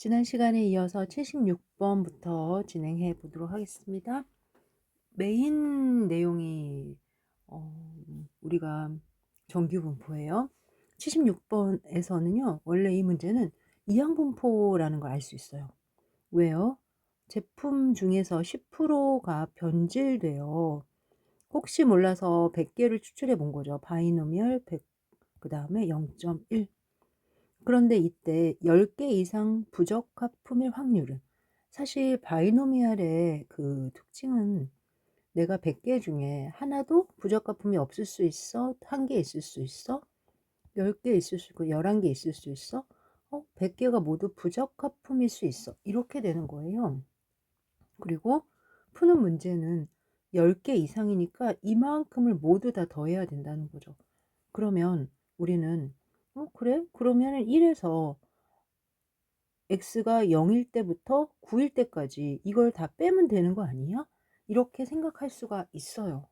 지난 시간에 이어서 76번부터 진행해 보도록 하겠습니다. 메인 내용이 우리가 정규분포예요. 76번에서는요. 원래 이 문제는 이항분포라는 걸 알 수 있어요. 왜요? 제품 중에서 10%가 변질돼요. 혹시 몰라서 100개를 추출해 본 거죠. 바이노미얼 100, 그다음에 0.1. 그런데 이때 10개 이상 부적합품일 확률은, 사실 바이노미알의 그 특징은 내가 100개 중에 하나도 부적합품이 없을 수 있어, 1개 있을 수 있어, 10개 있을 수 있고 11개 있을 수 있어, 100개가 모두 부적합품일 수 있어, 이렇게 되는 거예요. 그리고 푸는 문제는 10개 이상이니까 이만큼을 모두 다 더해야 된다는 거죠. 그러면 우리는 그래? 그러면 1에서 x가 0일 때부터 9일 때까지 이걸 다 빼면 되는 거 아니야? 이렇게 생각할 수가 있어요.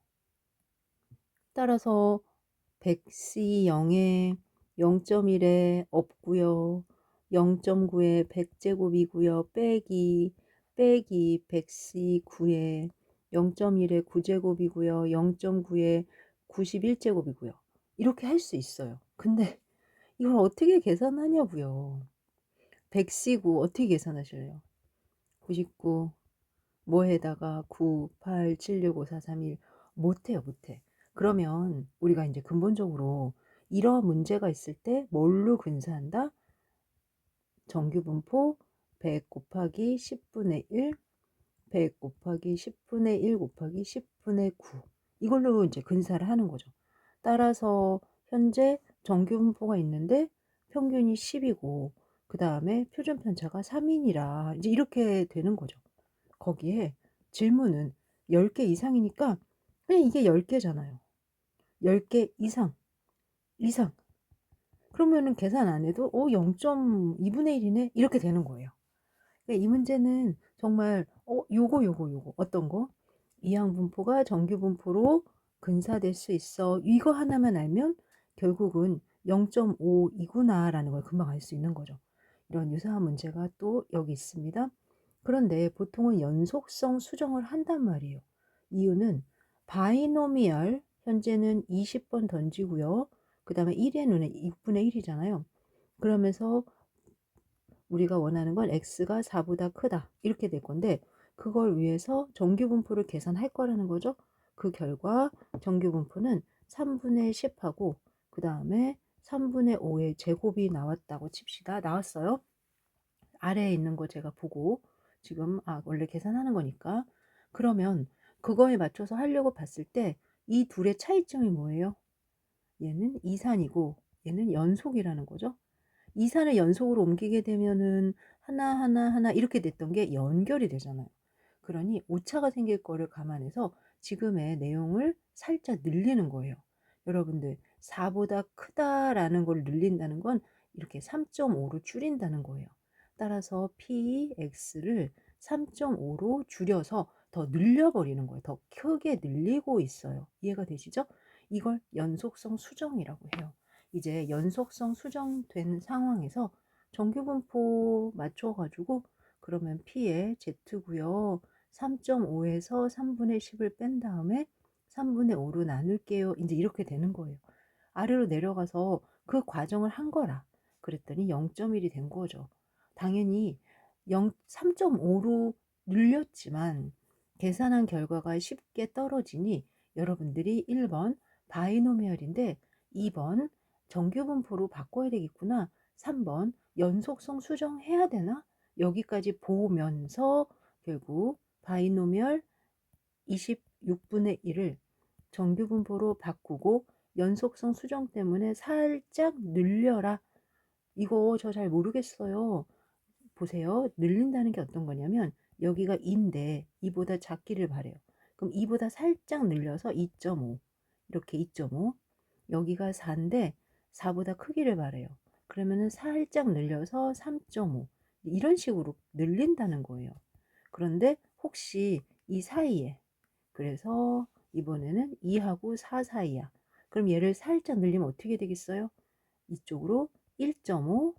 따라서 100C 0에 0.1에 없고요. 0.9에 100제곱이고요. 빼기 100C 9에 0.1에 9제곱이고요. 0.9에 91제곱이고요. 이렇게 할 수 있어요. 근데 이걸 어떻게 계산하냐고요. 100C9 어떻게 계산하실래요? 99 뭐에다가 9, 8, 7, 6, 5, 4, 3, 1 못해요, 못해. 그러면 우리가 이제 근본적으로 이런 문제가 있을 때 뭘로 근사한다? 정규분포 100 곱하기 10분의 1, 100 곱하기 10분의 1 곱하기 10분의 9. 이걸로 이제 근사를 하는 거죠. 따라서 현재 정규분포가 있는데 평균이 10이고 그 다음에 표준편차가 3이니라 이제 이렇게 되는 거죠. 거기에 질문은 10개 이상이니까 그냥 이게 10개잖아요. 10개 이상. 그러면은 계산 안 해도 0.2분의 1이네? 이렇게 되는 거예요. 그러니까 이 문제는 정말 요거 어떤 거? 이항분포가 정규분포로 근사될 수 있어. 이거 하나만 알면 결국은 0.5이구나라는 걸 금방 알 수 있는 거죠. 이런 유사한 문제가 또 여기 있습니다. 그런데 보통은 연속성 수정을 한단 말이에요. 이유는 바이노미얼 현재는 20번 던지고요. 그 다음에 1의 눈에 6분의 1이잖아요. 그러면서 우리가 원하는 건 x가 4보다 크다 이렇게 될 건데 그걸 위해서 정규분포를 계산할 거라는 거죠. 그 결과 정규분포는 3분의 10하고 그 다음에 3분의 5의 제곱이 나왔다고 칩시다. 나왔어요. 아래에 있는 거 제가 보고 지금 원래 계산하는 거니까. 그러면 그거에 맞춰서 하려고 봤을 때 이 둘의 차이점이 뭐예요? 얘는 이산이고 얘는 연속이라는 거죠. 이산을 연속으로 옮기게 되면은 하나 이렇게 됐던 게 연결이 되잖아요. 그러니 오차가 생길 거를 감안해서 지금의 내용을 살짝 늘리는 거예요. 여러분들 4보다 크다라는 걸 늘린다는 건 이렇게 3.5로 줄인다는 거예요. 따라서 px를 3.5로 줄여서 더 늘려버리는 거예요. 더 크게 늘리고 있어요. 이해가 되시죠? 이걸 연속성 수정이라고 해요. 이제 연속성 수정된 상황에서 정규분포 맞춰가지고 그러면 P의 Z고요. 3.5에서 3분의 10을 뺀 다음에 3분의 5로 나눌게요. 이제 이렇게 되는 거예요. 아래로 내려가서 그 과정을 한 거라. 그랬더니 0.1이 된 거죠. 당연히 3.5로 늘렸지만 계산한 결과가 쉽게 떨어지니 여러분들이 1번 바이노미얼인데 2번 정규분포로 바꿔야 되겠구나. 3번 연속성 수정해야 되나? 여기까지 보면서 결국 바이노미얼 26분의 1을 정규분포로 바꾸고 연속성 수정 때문에 살짝 늘려라. 이거 저 잘 모르겠어요. 보세요. 늘린다는 게 어떤 거냐면 여기가 2인데 2보다 작기를 바래요. 그럼 2보다 살짝 늘려서 2.5 이렇게 2.5 여기가 4인데 4보다 크기를 바래요. 그러면은 살짝 늘려서 3.5 이런 식으로 늘린다는 거예요. 그런데 혹시 이 사이에 그래서 이번에는 2하고 4 사이야. 그럼 얘를 살짝 늘리면 어떻게 되겠어요? 이쪽으로 1.5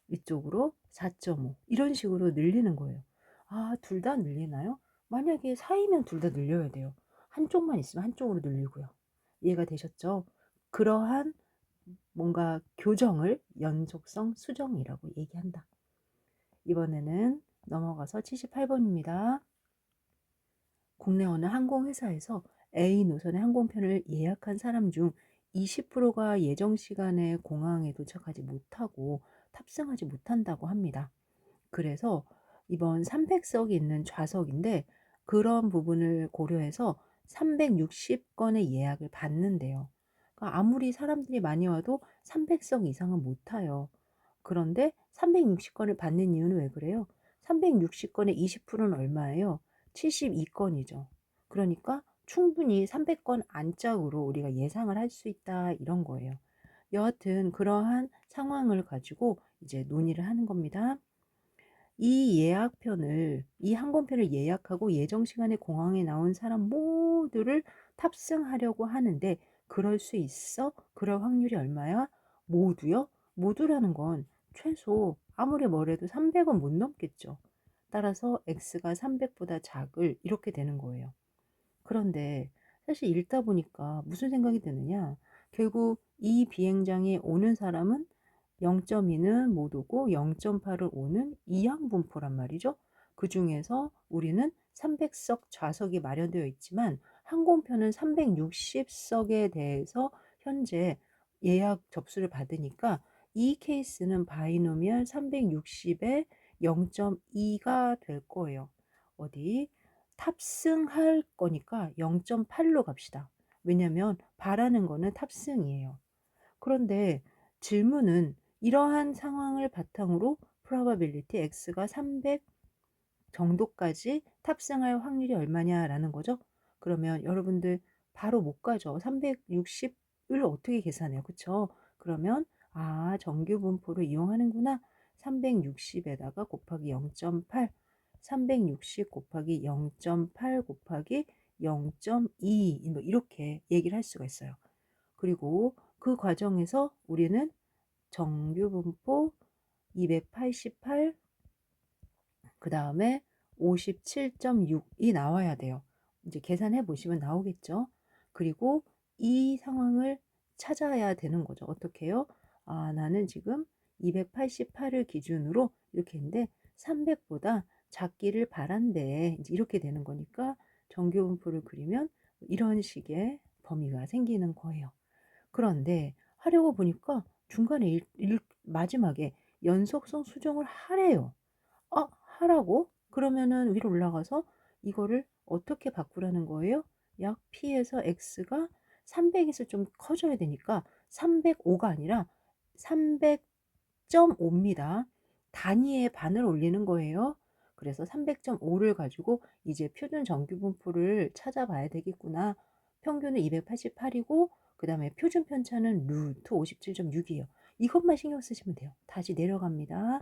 이쪽으로 4.5 이런 식으로 늘리는 거예요. 아, 둘 다 늘리나요? 만약에 4이면 둘 다 늘려야 돼요. 한쪽만 있으면 한쪽으로 늘리고요. 이해가 되셨죠? 그러한 뭔가 교정을 연속성 수정이라고 얘기한다. 이번에는 넘어가서 78번입니다. 국내 어느 항공회사에서 A 노선의 항공편을 예약한 사람 중 20%가 예정 시간에 공항에 도착하지 못하고 탑승하지 못한다고 합니다. 그래서 이번 300석이 있는 좌석인데 그런 부분을 고려해서 360건의 예약을 받는데요. 그러니까 아무리 사람들이 많이 와도 300석 이상은 못 타요. 그런데 360건을 받는 이유는 왜 그래요? 360건의 20%는 얼마예요? 72건이죠. 그러니까 충분히 300건 안짝으로 우리가 예상을 할 수 있다 이런 거예요. 여하튼 그러한 상황을 가지고 이제 논의를 하는 겁니다. 이 항공편을 예약하고 예정 시간에 공항에 나온 사람 모두를 탑승하려고 하는데 그럴 수 있어? 그럴 확률이 얼마야? 모두요? 모두라는 건 최소 아무리 뭐래도 300은 못 넘겠죠. 따라서 X가 300보다 작을 이렇게 되는 거예요. 그런데 사실 읽다 보니까 무슨 생각이 드느냐? 결국 이 비행장에 오는 사람은 0.2는 못 오고 0.8을 오는 이항분포란 말이죠. 그 중에서 우리는 300석 좌석이 마련되어 있지만 항공편은 360석에 대해서 현재 예약 접수를 받으니까 이 케이스는 바이노미얼 360에 0.2가 될 거예요. 어디? 탑승할 거니까 0.8로 갑시다. 왜냐면 바라는 거는 탑승이에요. 그런데 질문은 이러한 상황을 바탕으로 probability x가 300 정도까지 탑승할 확률이 얼마냐라는 거죠. 그러면 여러분들 바로 못 가죠. 360을 어떻게 계산해요? 그쵸? 그러면 정규 분포를 이용하는구나. 360에다가 곱하기 0.8 360 곱하기 0.8 곱하기 0.2 뭐 이렇게 얘기를 할 수가 있어요. 그리고 그 과정에서 우리는 정규 분포 288 그 다음에 57.6이 나와야 돼요. 이제 계산해 보시면 나오겠죠. 그리고 이 상황을 찾아야 되는 거죠. 어떻게 해요? 나는 지금 288을 기준으로 이렇게 했는데 300보다 작기를 바란대. 이제 이렇게 되는 거니까 정규 분포를 그리면 이런 식의 범위가 생기는 거예요. 그런데 하려고 보니까 중간에 마지막에 연속성 수정을 하래요. 하라고? 그러면은 위로 올라가서 이거를 어떻게 바꾸라는 거예요? 약 P에서 X가 300에서 좀 커져야 되니까 305가 아니라 300.5입니다. 단위의 반을 올리는 거예요. 그래서 300.5를 가지고 이제 표준 정규 분포를 찾아봐야 되겠구나. 평균은 288이고 그 다음에 표준 편차는 루트 57.6이에요. 이것만 신경 쓰시면 돼요. 다시 내려갑니다.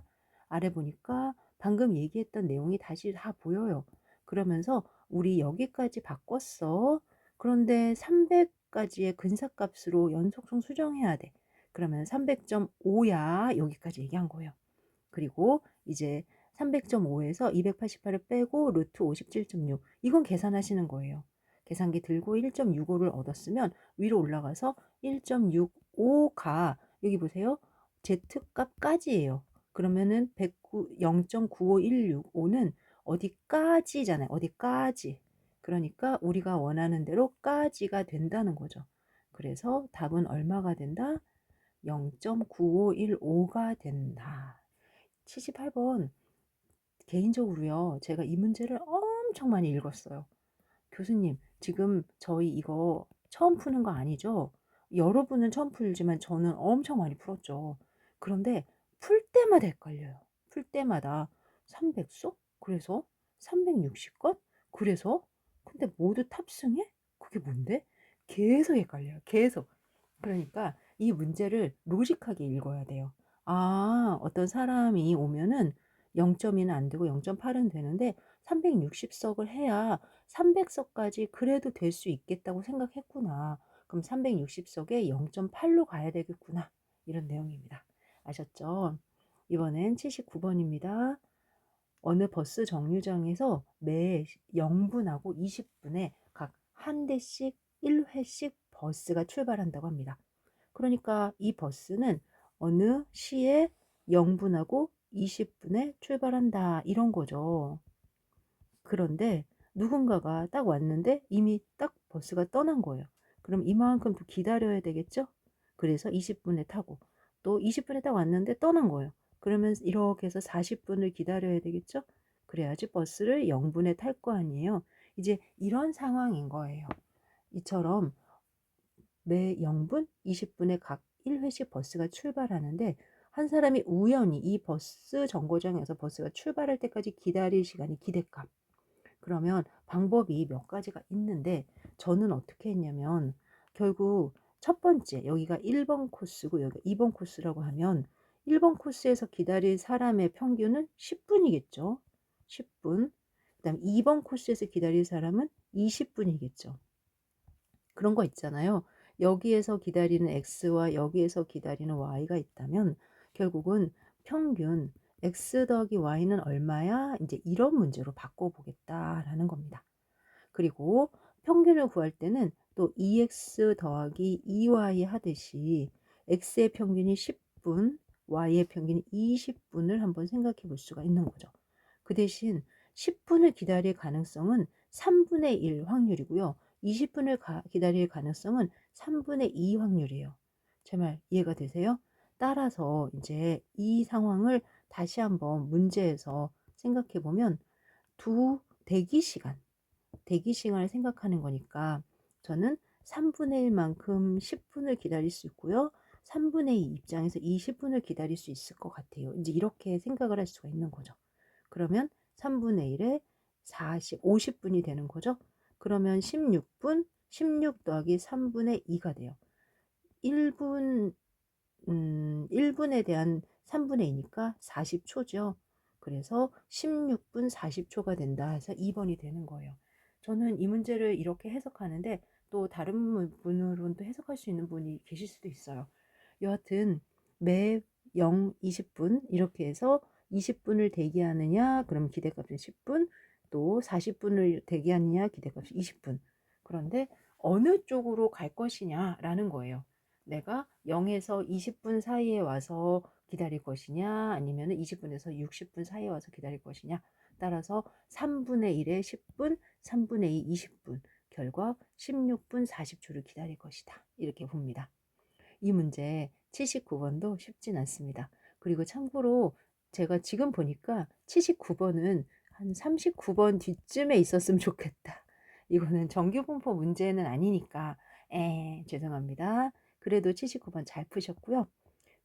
아래 보니까 방금 얘기했던 내용이 다시 다 보여요. 그러면서 우리 여기까지 바꿨어. 그런데 300까지의 근사값으로 연속성 수정해야 돼. 그러면 300.5야. 여기까지 얘기한 거예요. 그리고 이제 300.5에서 288을 빼고 루트 57.6 이건 계산하시는 거예요. 계산기 들고 1.65를 얻었으면 위로 올라가서 1.65가 여기 보세요. Z값까지예요. 그러면은 0.95165는 어디까지잖아요. 어디까지. 그러니까 우리가 원하는 대로까지가 된다는 거죠. 그래서 답은 얼마가 된다? 0.9515가 된다. 78번 개인적으로요. 제가 이 문제를 엄청 많이 읽었어요. 교수님, 지금 저희 이거 처음 푸는 거 아니죠? 여러분은 처음 풀지만 저는 엄청 많이 풀었죠. 그런데 풀 때마다 헷갈려요. 풀 때마다 300소? 그래서 360건? 그래서 근데 모두 탑승해? 그게 뭔데? 계속 헷갈려요. 계속. 그러니까 이 문제를 로직하게 읽어야 돼요. 어떤 사람이 오면은 0.2는 안 되고 0.8은 되는데 360석을 해야 300석까지 그래도 될 수 있겠다고 생각했구나. 그럼 360석에 0.8로 가야 되겠구나. 이런 내용입니다. 아셨죠? 이번엔 79번입니다. 어느 버스 정류장에서 매 0분하고 20분에 각 한 대씩 1회씩 버스가 출발한다고 합니다. 그러니까 이 버스는 어느 시에 0분하고 20분에 출발한다 이런 거죠. 그런데 누군가가 딱 왔는데 이미 딱 버스가 떠난 거예요. 그럼 이만큼 또 기다려야 되겠죠? 그래서 20분에 타고 또 20분에 딱 왔는데 떠난 거예요. 그러면 이렇게 해서 40분을 기다려야 되겠죠? 그래야지 버스를 0분에 탈 거 아니에요. 이제 이런 상황인 거예요. 이처럼 매 0분, 20분에 각 1회씩 버스가 출발하는데 한 사람이 우연히 이 버스 정거장에서 버스가 출발할 때까지 기다릴 시간이 기대값. 그러면 방법이 몇 가지가 있는데 저는 어떻게 했냐면 결국 첫 번째 여기가 1번 코스고 여기가 2번 코스라고 하면 1번 코스에서 기다릴 사람의 평균은 10분이겠죠. 10분. 그다음 2번 코스에서 기다릴 사람은 20분이겠죠. 그런 거 있잖아요. 여기에서 기다리는 X와 여기에서 기다리는 Y가 있다면 결국은 평균 X 더하기 Y는 얼마야? 이제 이런 문제로 바꿔보겠다라는 겁니다. 그리고 평균을 구할 때는 또 2x 더하기 2y 하듯이 x의 평균이 10분, y의 평균이 20분을 한번 생각해 볼 수가 있는 거죠. 그 대신 10분을 기다릴 가능성은 3분의 1 확률이고요. 20분을 기다릴 가능성은 3분의 2 확률이에요. 제 말 이해가 되세요? 따라서 이제 이 상황을 다시 한번 문제에서 생각해 보면 두 대기 시간을 생각하는 거니까 저는 3분의 1만큼 10분을 기다릴 수 있고요. 3분의 2 입장에서 20분을 기다릴 수 있을 것 같아요. 이제 이렇게 생각을 할 수가 있는 거죠. 그러면 3분의 1에 50분이 되는 거죠. 그러면 16분, 16 더하기 3분의 2가 돼요. 1분, 1분에 대한 3분의 2니까 40초죠. 그래서 16분 40초가 된다 해서 2번이 되는 거예요. 저는 이 문제를 이렇게 해석하는데 또 다른 분으로는 또 해석할 수 있는 분이 계실 수도 있어요. 여하튼 매 0, 20분 이렇게 해서 20분을 대기하느냐 그럼 기대값은 10분, 또 40분을 대기하느냐 기대값이 20분. 그런데 어느 쪽으로 갈 것이냐라는 거예요. 내가 0에서 20분 사이에 와서 기다릴 것이냐 아니면 20분에서 60분 사이에 와서 기다릴 것이냐 따라서 3분의 1에 10분, 3분의 2 20분, 결과 16분 40초를 기다릴 것이다. 이렇게 봅니다. 이 문제 79번도 쉽진 않습니다. 그리고 참고로 제가 지금 보니까 79번은 한 39번 뒤쯤에 있었으면 좋겠다. 이거는 정규분포 문제는 아니니까 죄송합니다. 그래도 79번 잘 푸셨고요.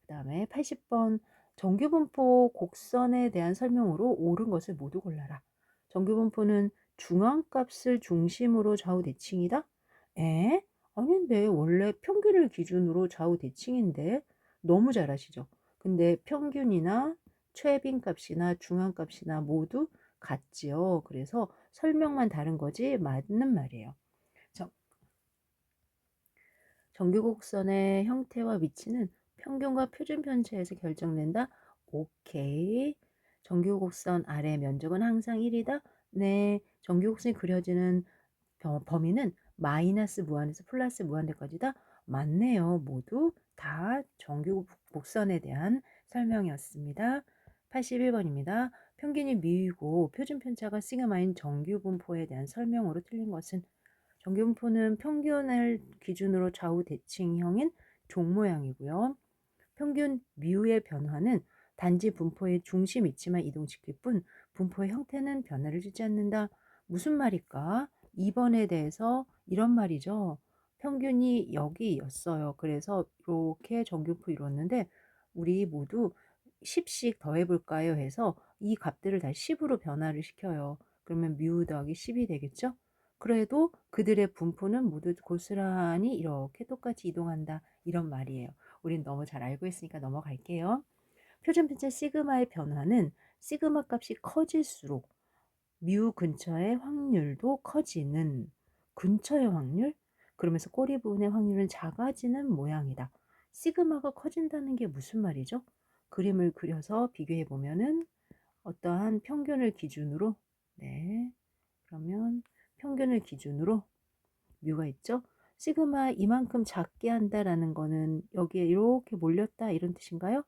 그 다음에 80번 정규분포 곡선에 대한 설명으로 옳은 것을 모두 골라라. 정규분포는 중앙값을 중심으로 좌우 대칭이다? 아닌데 원래 평균을 기준으로 좌우 대칭인데 너무 잘하시죠. 근데 평균이나 최빈값이나 중앙값이나 모두 같지요. 그래서 설명만 다른 거지 맞는 말이에요. 정규곡선의 형태와 위치는 평균과 표준 편차에서 결정된다. 오케이. 정규곡선 아래 면적은 항상 1이다. 네. 정규곡선이 그려지는 범위는 마이너스 무한에서 플러스 무한대까지다. 맞네요. 모두 다 정규곡선에 대한 설명이었습니다. 81번입니다. 평균이 미이고 표준 편차가 시그마인 정규분포에 대한 설명으로 틀린 것은 정규분포는 평균을 기준으로 좌우 대칭형인 종 모양이고요. 평균 뮤의 변화는 단지 분포의 중심 위치만 이동시킬 뿐 분포의 형태는 변화를 주지 않는다. 무슨 말일까? 2번에 대해서 이런 말이죠. 평균이 여기였어요. 그래서 이렇게 정규분포 이뤘는데 우리 모두 10씩 더해볼까요? 해서 이 값들을 다 10으로 변화를 시켜요. 그러면 뮤 더하기 10이 되겠죠? 그래도 그들의 분포는 모두 고스란히 이렇게 똑같이 이동한다. 이런 말이에요. 우린 너무 잘 알고 있으니까 넘어갈게요. 표준 편차 시그마의 변화는 시그마 값이 커질수록 뮤 근처의 확률도 커지는 근처의 확률? 그러면서 꼬리 부분의 확률은 작아지는 모양이다. 시그마가 커진다는 게 무슨 말이죠? 그림을 그려서 비교해 보면은 어떠한 평균을 기준으로, 네, 그러면 평균을 기준으로 뮤가 있죠. 시그마 이만큼 작게 한다라는 거는 여기에 이렇게 몰렸다 이런 뜻인가요?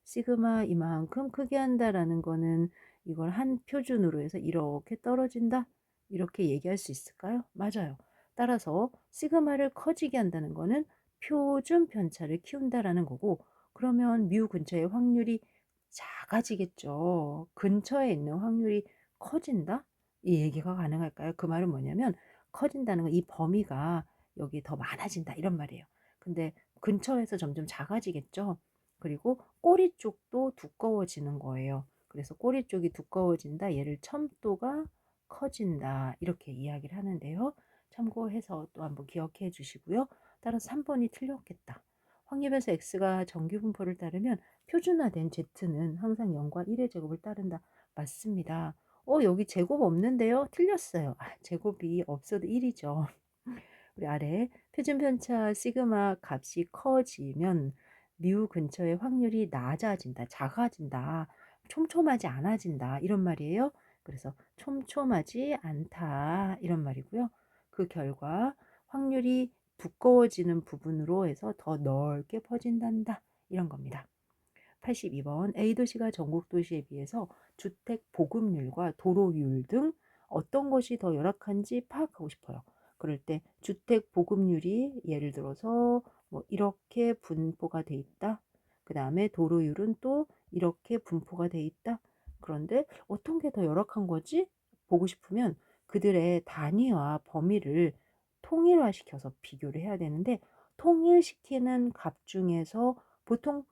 시그마 이만큼 크게 한다라는 거는 이걸 한 표준으로 해서 이렇게 떨어진다? 이렇게 얘기할 수 있을까요? 맞아요. 따라서 시그마를 커지게 한다는 거는 표준 편차를 키운다라는 거고, 그러면 뮤 근처의 확률이 작아지겠죠. 근처에 있는 확률이 커진다? 이 얘기가 가능할까요? 그 말은 뭐냐면 커진다는 건 이 범위가 여기 더 많아진다 이런 말이에요. 근데 근처에서 점점 작아지겠죠. 그리고 꼬리 쪽도 두꺼워지는 거예요. 그래서 꼬리 쪽이 두꺼워진다. 얘를 첨도가 커진다. 이렇게 이야기를 하는데요. 참고해서 또 한번 기억해 주시고요. 따라서 3번이 틀렸겠다. 확률변수 x가 정규분포를 따르면 표준화된 z는 항상 0과 1의 제곱을 따른다. 맞습니다. 여기 제곱 없는데요? 틀렸어요. 제곱이 없어도 1이죠. 우리 아래 표준 편차 시그마 값이 커지면 뮤 근처의 확률이 낮아진다, 작아진다, 촘촘하지 않아진다 이런 말이에요. 그래서 촘촘하지 않다 이런 말이고요. 그 결과 확률이 두꺼워지는 부분으로 해서 더 넓게 퍼진단다 이런 겁니다. 82번 A도시가 전국도시에 비해서 주택 보급률과 도로율 등 어떤 것이 더 열악한지 파악하고 싶어요. 그럴 때 주택 보급률이 예를 들어서 뭐 이렇게 분포가 돼 있다. 그 다음에 도로율은 또 이렇게 분포가 돼 있다. 그런데 어떤 게 더 열악한 거지? 보고 싶으면 그들의 단위와 범위를 통일화시켜서 비교를 해야 되는데 통일시키는 값 중에서 보통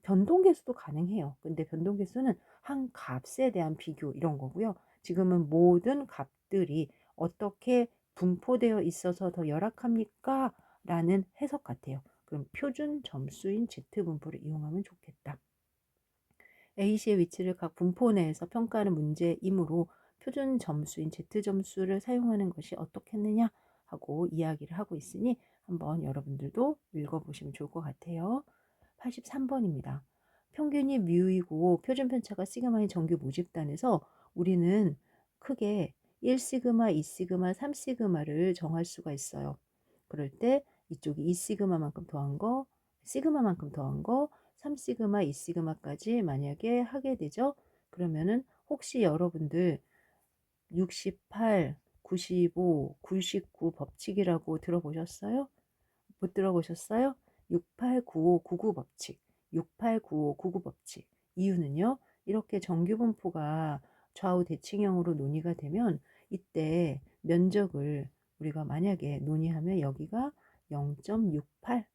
변동계수도 가능해요. 근데 변동계수는 한 값에 대한 비교 이런 거고요. 지금은 모든 값들이 어떻게 분포되어 있어서 더 열악합니까? 라는 해석 같아요. 그럼 표준 점수인 Z분포를 이용하면 좋겠다. A시의 위치를 각 분포 내에서 평가하는 문제이므로 표준 점수인 Z점수를 사용하는 것이 어떻겠느냐 하고 이야기를 하고 있으니 한번 여러분들도 읽어보시면 좋을 것 같아요. 83번입니다. 평균이 뮤이고 표준 편차가 시그마인 정규 모집단에서 우리는 크게 1시그마, 2시그마, 3시그마를 정할 수가 있어요. 그럴 때 이쪽이 2시그마만큼 더한 거, 시그마만큼 더한 거, 3시그마, 2시그마까지 만약에 하게 되죠. 그러면은 혹시 여러분들 68, 95, 99 법칙이라고 들어보셨어요? 못 들어보셨어요? 6895, 99 법칙, 6895, 99 법칙. 이유는요, 이렇게 정규분포가 좌우 대칭형으로 논의가 되면 이때 면적을 우리가 만약에 논의하면 여기가 0.68,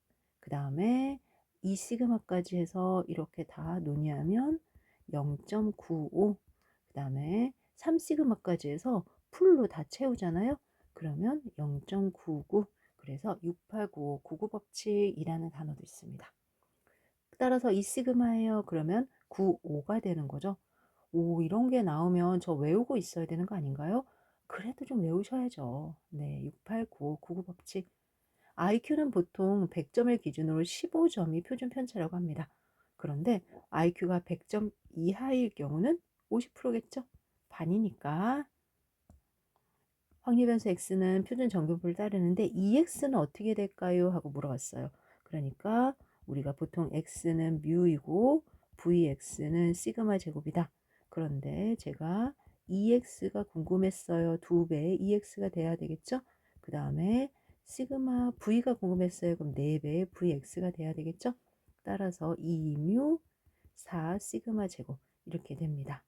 그 다음에 2시그마까지 해서 이렇게 다 논의하면 0.95, 그 다음에 3시그마까지 해서 풀로 다 채우잖아요. 그러면 0.99, 그래서 6895, 99 법칙이라는 단어도 있습니다. 따라서 2시그마예요. 그러면 95가 되는 거죠. 오, 이런 게 나오면 저 외우고 있어야 되는 거 아닌가요? 그래도 좀 외우셔야죠. 네, 6895, 99 법칙. IQ는 보통 100점을 기준으로 15점이 표준 편차라고 합니다. 그런데 IQ가 100점 이하일 경우는 50%겠죠? 반이니까. 확률변수 x는 표준 정규분포를 따르는데 EX는 어떻게 될까요? 하고 물어봤어요. 그러니까 우리가 보통 x는 뮤이고 vx는 시그마 제곱이다. 그런데 제가 EX가 궁금했어요. 2배의 EX가 돼야 되겠죠? 그 다음에 시그마 v가 궁금했어요. 그럼 4배의 vx가 돼야 되겠죠? 따라서 2뮤 4 시그마 제곱 이렇게 됩니다.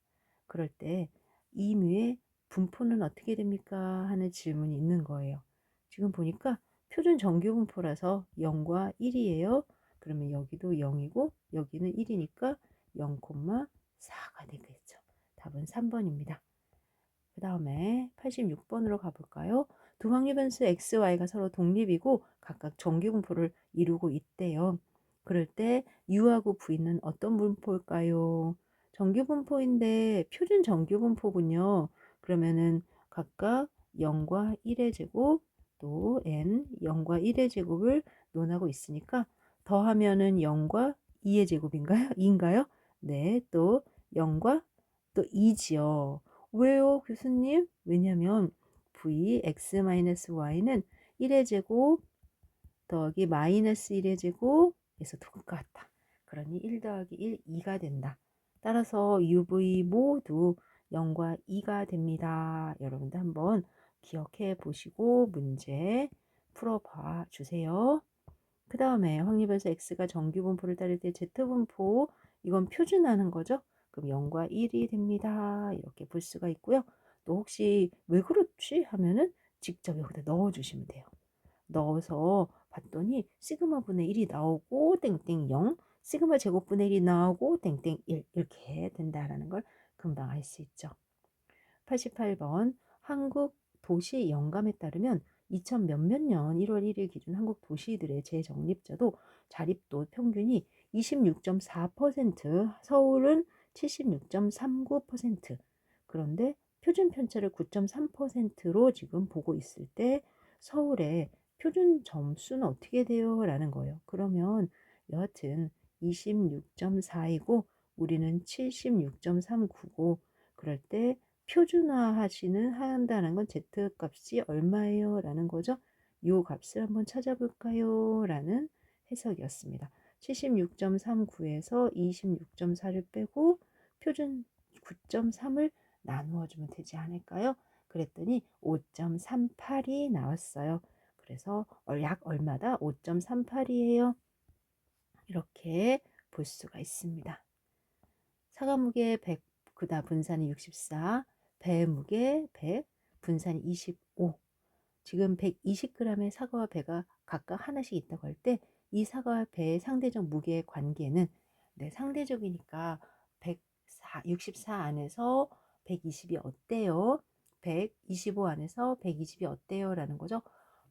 그럴 때 2뮤의 분포는 어떻게 됩니까? 하는 질문이 있는 거예요. 지금 보니까 표준 정규 분포라서 0과 1이에요. 그러면 여기도 0이고 여기는 1이니까 0,4가 되겠죠. 답은 3번입니다. 그 다음에 86번으로 가볼까요? 두 확률 변수 x, y가 서로 독립이고 각각 정규 분포를 이루고 있대요. 그럴 때 u하고 v는 어떤 분포일까요? 정규 분포인데 표준 정규 분포군요. 그러면은 각각 0과 1의 제곱 또 n 0과 1의 제곱을 논하고 있으니까 더하면은 0과 2의 제곱인가요? 2인가요? 네, 또 0과 또 2지요. 왜요, 교수님? 왜냐면 vx-y는 1의 제곱 더하기 마이너스 1의 제곱에서 똑같다. 그러니 1 더하기 1, 2가 된다. 따라서 UV 모두 0과 2가 됩니다. 여러분들 한번 기억해 보시고 문제 풀어봐 주세요. 그 다음에 확률변수 x가 정규분포를 따를 때 z분포, 이건 표준하는 거죠. 그럼 0과 1이 됩니다. 이렇게 볼 수가 있고요. 또 혹시 왜 그렇지 하면은 직접 여기다 넣어주시면 돼요. 넣어서 봤더니 시그마분의 1이 나오고 땡땡 0, 시그마 제곱분의 1이 나오고 땡땡 1 이렇게 된다라는 걸 금방 알 수 있죠. 88번 한국 도시 영감에 따르면 2000 몇몇 년 1월 1일 기준 한국 도시들의 재정립자도 자립도 평균이 26.4%, 서울은 76.39%. 그런데 표준 편차를 9.3%로 지금 보고 있을 때 서울의 표준 점수는 어떻게 돼요? 라는 거예요. 그러면 여하튼 26.4이고 우리는 76.39고 그럴 때 표준화하시는 한다는 건 z 값이 얼마예요? 라는 거죠. 이 값을 한번 찾아볼까요? 라는 해석이었습니다. 76.39에서 26.4를 빼고 표준 9.3을 나누어주면 되지 않을까요? 그랬더니 5.38이 나왔어요. 그래서 약 얼마다? 5.38이에요. 이렇게 볼 수가 있습니다. 사과무게 100, 그다음 분산이 64, 배 무게 100, 분산이 25. 지금 120g의 사과와 배가 각각 하나씩 있다고 할 때 이 사과와 배의 상대적 무게의 관계는 상대적이니까 64 안에서 120이 어때요? 125 안에서 120이 어때요? 라는 거죠.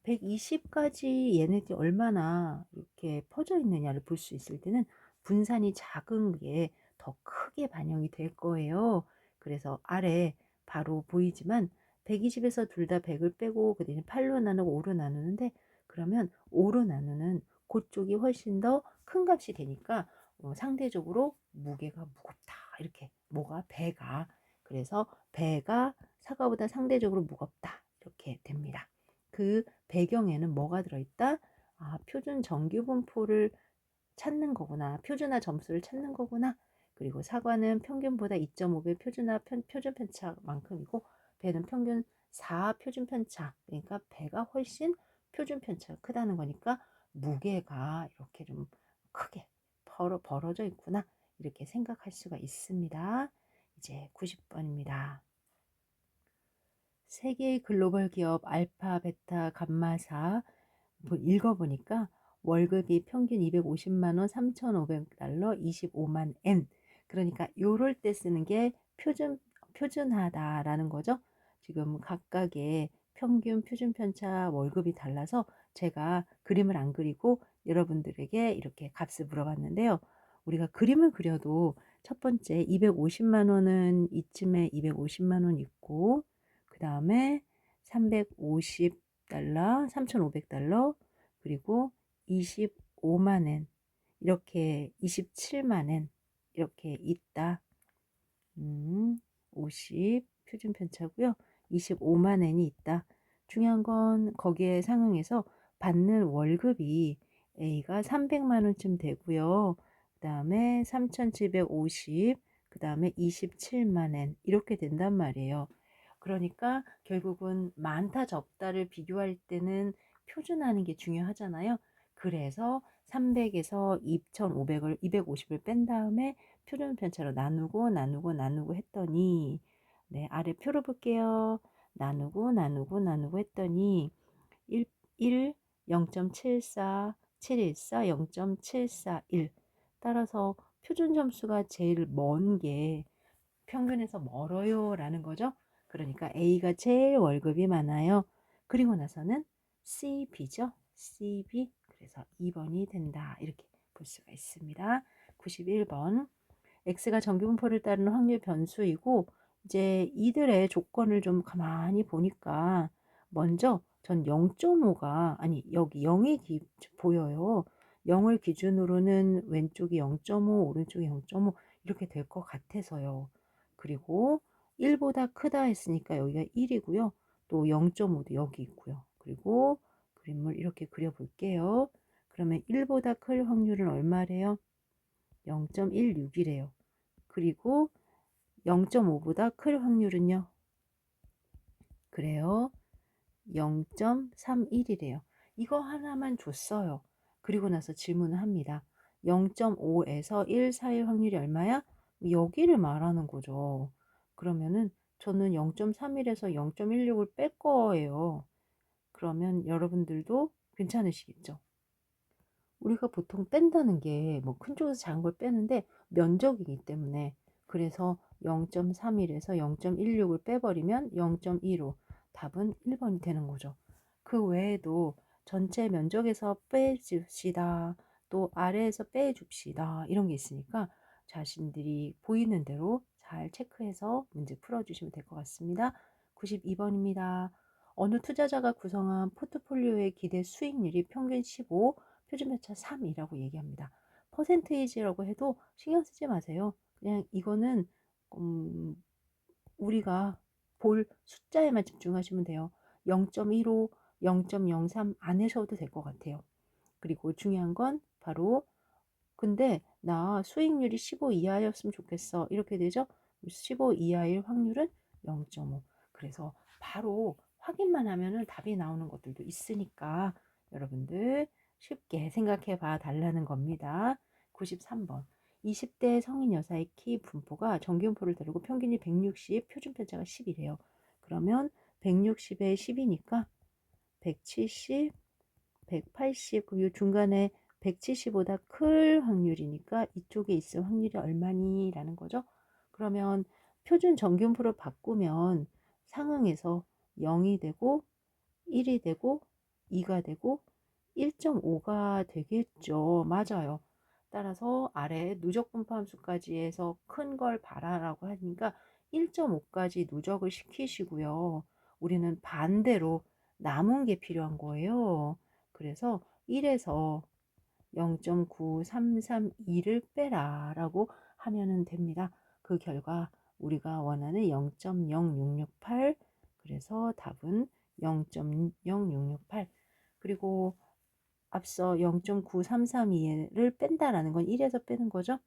120까지 얘네들이 얼마나 이렇게 퍼져 있느냐를 볼 수 있을 때는 분산이 작은 게 더 크게 반영이 될 거예요. 그래서 아래 바로 보이지만 120에서 둘 다 100을 빼고 그 다음에 8로 나누고 5로 나누는데 그러면 5로 나누는 그쪽이 훨씬 더 큰 값이 되니까 상대적으로 무게가 무겁다. 이렇게 뭐가 배가 그래서 배가 사과보다 상대적으로 무겁다. 이렇게 됩니다. 그 배경에는 뭐가 들어있다? 표준 정규분포를 찾는 거구나. 표준화 점수를 찾는 거구나. 그리고 사과는 평균보다 2.5배 표준 편차만큼이고 배는 평균 4 표준 편차. 그러니까 배가 훨씬 표준 편차가 크다는 거니까 무게가 이렇게 좀 크게 벌어져 있구나. 이렇게 생각할 수가 있습니다. 이제 90번입니다. 세계의 글로벌 기업 알파, 베타, 감마사 읽어보니까 월급이 평균 250만 원, 3,500달러, 25만 엔. 그러니까 요럴 때 쓰는 게 표준하다라는 거죠. 지금 각각의 평균 표준 편차 월급이 달라서 제가 그림을 안 그리고 여러분들에게 이렇게 값을 물어봤는데요. 우리가 그림을 그려도 첫 번째 250만 원은 이쯤에 250만 원 있고 그 다음에 350달러, 3,500달러, 그리고 25만 엔, 이렇게 27만 엔, 이렇게 있다. 50 표준 편차고요. 25만 엔이 있다. 중요한 건 거기에 상응해서 받는 월급이 A가 300만 원쯤 되고요. 그 다음에 3,750, 그 다음에 27만 엔 이렇게 된단 말이에요. 그러니까 결국은 많다 적다를 비교할 때는 표준하는 게 중요하잖아요. 그래서 300에서 2,500을 250을 뺀 다음에 표준 편차로 나누고 했더니 아래 표로 볼게요. 나누고 했더니 1 0.74 714 0.741 따라서 표준 점수가 제일 먼 게 평균에서 멀어요 라는 거죠. 그러니까 A가 제일 월급이 많아요. 그리고 나서는 CB죠. CB. 그래서 2번이 된다. 이렇게 볼 수가 있습니다. 91번. X가 정규분포를 따르는 확률 변수이고 이제 이들의 조건을 좀 가만히 보니까 먼저 전 0.5가 아니 여기 0이 보여요. 0을 기준으로는 왼쪽이 0.5 오른쪽이 0.5 이렇게 될 것 같아서요. 그리고 1보다 크다 했으니까 여기가 1이고요. 또 0.5도 여기 있고요. 그리고 그림을 이렇게 그려볼게요. 그러면 1보다 클 확률은 얼마래요? 0.16이래요. 그리고 0.5보다 클 확률은요? 그래요. 0.31이래요. 이거 하나만 줬어요. 그리고 나서 질문을 합니다. 0.5에서 1 사이의 확률이 얼마야? 여기를 말하는 거죠. 그러면은 저는 0.31에서 0.16을 뺄 거예요. 그러면 여러분들도 괜찮으시겠죠? 우리가 보통 뺀다는 게 뭐 큰 쪽에서 작은 걸 빼는데 면적이기 때문에, 그래서 0.31에서 0.16을 빼버리면 0.25, 답은 1번이 되는 거죠. 그 외에도 전체 면적에서 빼줍시다, 또 아래에서 빼줍시다, 이런 게 있으니까 자신들이 보이는 대로 잘 체크해서 문제 풀어주시면 될 것 같습니다. 92번입니다. 어느 투자자가 구성한 포트폴리오의 기대 수익률이 평균 15, 표준편차 3이라고 얘기합니다. 퍼센테이지라고 해도 신경 쓰지 마세요. 그냥 이거는 우리가 볼 숫자에만 집중하시면 돼요. 0.15, 0.03 안 하셔도 될 것 같아요. 그리고 중요한 건 바로, 근데 나 수익률이 15 이하였으면 좋겠어, 이렇게 되죠. 15 이하일 확률은 0.5. 그래서 바로 확인만 하면은 답이 나오는 것들도 있으니까 여러분들 쉽게 생각해 봐 달라는 겁니다. 93번. 20대 성인 여사의 키 분포가 정기분포를 다루고 평균이 160, 표준편차가 10이래요. 그러면 160에 10이니까 170, 180, 그리고 중간에 170보다 클 확률이니까 이쪽에 있을 확률이 얼마니? 라는 거죠. 그러면 표준 정균표로 바꾸면 상황에서 0이 되고 1이 되고 2가 되고 1.5가 되겠죠. 맞아요. 따라서 아래 누적 분포 함수까지 해서 큰 걸 봐라라고 하니까 1.5까지 누적을 시키시고요. 우리는 반대로 남은 게 필요한 거예요. 그래서 1에서 0.9332를 빼라 라고 하면 됩니다. 그 결과 우리가 원하는 0.0668, 그래서 답은 0.0668. 그리고 앞서 0.9332를 뺀다라는 건 1에서 빼는 거죠.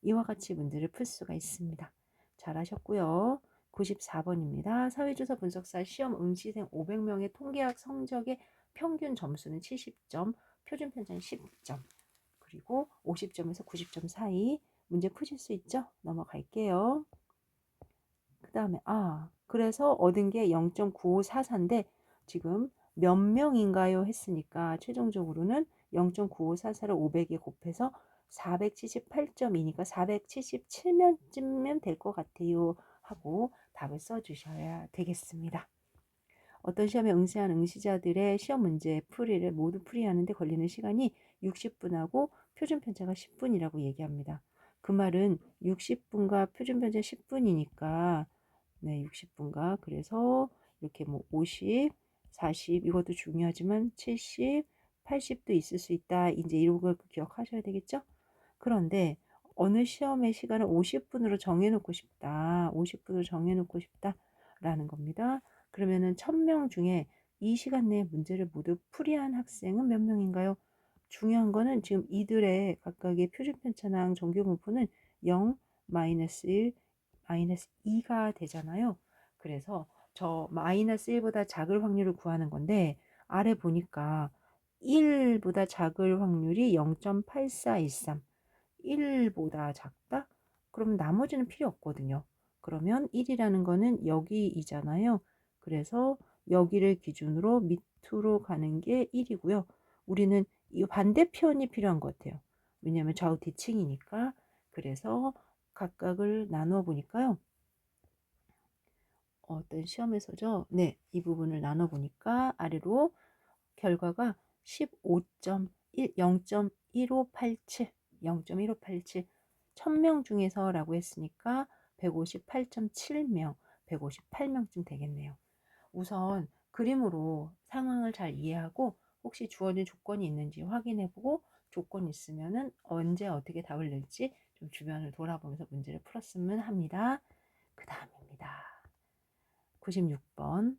이와 같이 문제를 풀 수가 있습니다. 잘하셨고요. 94번입니다. 사회조사 분석사 시험 응시생 500명의 통계학 성적의 평균 점수는 70점, 표준 편차는 10점, 그리고 50점에서 90점 사이. 문제 푸실 수 있죠? 넘어갈게요. 그 다음에 그래서 얻은 게 0.9544인데 지금 몇 명인가요? 했으니까 최종적으로는 0.9544를 500에 곱해서 478점이니까 477명쯤면 될 것 같아요 하고 답을 써주셔야 되겠습니다. 어떤 시험에 응시한 응시자들의 시험 문제 풀이를 모두 풀이하는데 걸리는 시간이 60분하고 표준 편차가 10분이라고 얘기합니다. 그 말은 60분과 표준 편차 10분이니까 네, 60분과, 그래서 이렇게 뭐 50, 40, 이것도 중요하지만 70, 80도 있을 수 있다. 이제 이런 걸 기억하셔야 되겠죠? 그런데 어느 시험의 시간을 50분으로 정해놓고 싶다. 50분으로 정해놓고 싶다. 라는 겁니다. 그러면은 1000명 중에 이 시간 내에 문제를 모두 풀이한 학생은 몇 명인가요? 중요한 거는 지금 이들의 각각의 표준편차랑 정규분포는 0, 마이너스 1, 마이너스 2가 되잖아요. 그래서 저 마이너스 1보다 작을 확률을 구하는 건데 아래 보니까 1보다 작을 확률이 0.8413, 1보다 작다? 그럼 나머지는 필요 없거든요. 그러면 1이라는 거는 여기이잖아요. 그래서 여기를 기준으로 밑으로 가는 게 1이고요. 우리는 이 반대편이 필요한 것 같아요. 왜냐하면 좌우 대칭이니까. 그래서 각각을 나누어 보니까요. 어떤 시험에서죠. 네, 이 부분을 나눠 보니까 아래로 결과가 15.1, 0.1587, 0.1587, 1000명 중에서라고 했으니까 158.7명, 158명쯤 되겠네요. 우선 그림으로 상황을 잘 이해하고 혹시 주어진 조건이 있는지 확인해보고 조건이 있으면은 언제 어떻게 답을 낼지 좀 주변을 돌아보면서 문제를 풀었으면 합니다. 그 다음입니다. 96번.